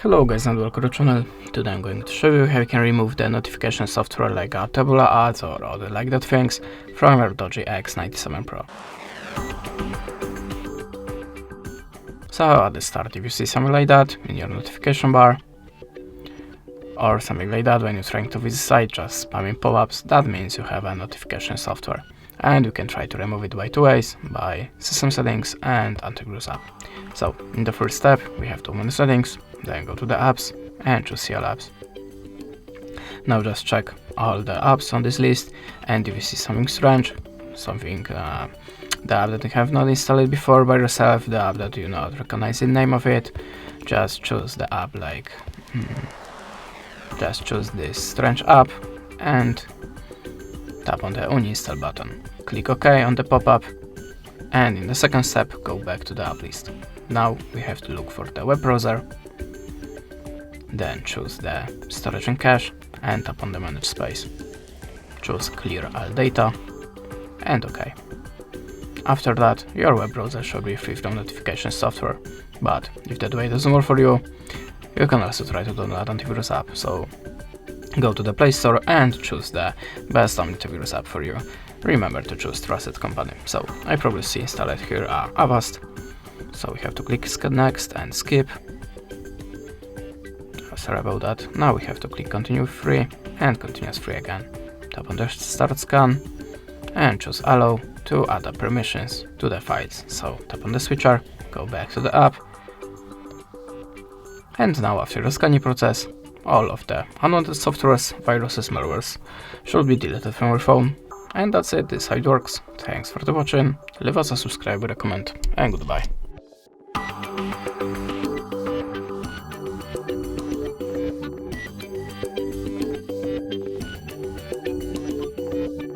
Hello guys and welcome to the channel. Today I'm going to show you how you can remove the notification software like Tabula ads or other like that things from your DOOGEE X97 Pro. So at the start, if you see something like that in your notification bar or something like that when you're trying to visit site just spamming pop-ups, that means you have a notification software, and you can try to remove it by two ways: by system settings and antivirus app. So in the first step we have to open the settings, then go to the apps and choose see all apps. Now just check all the apps on this list, and if you see something strange, the app that you have not installed before by yourself, the app that you not recognize the name of it, just choose the app like just choose this strange app and tap on the uninstall button. Click OK on the pop-up, and in the second step go back to the app list. Now we have to look for the web browser, then choose the storage and cache and tap on the manage space. Choose clear all data and OK. After that your web browser should be free from notification software, but if that way doesn't work for you, you can also try to download antivirus app. So go to the Play Store and choose the best antivirus app for you. Remember to choose trusted company. So I probably see installed here Avast. So we have to click next and skip. Sorry about that. Now we have to click continue free and continuous free again. Tap on the start scan and choose allow to add the permissions to the files. So tap on the switcher, go back to the app, and now after the scanning process, all of the unwanted softwares, viruses, malwares should be deleted from your phone. And that's it, this is how it works. Thanks for watching, leave us a subscribe with a comment, and goodbye.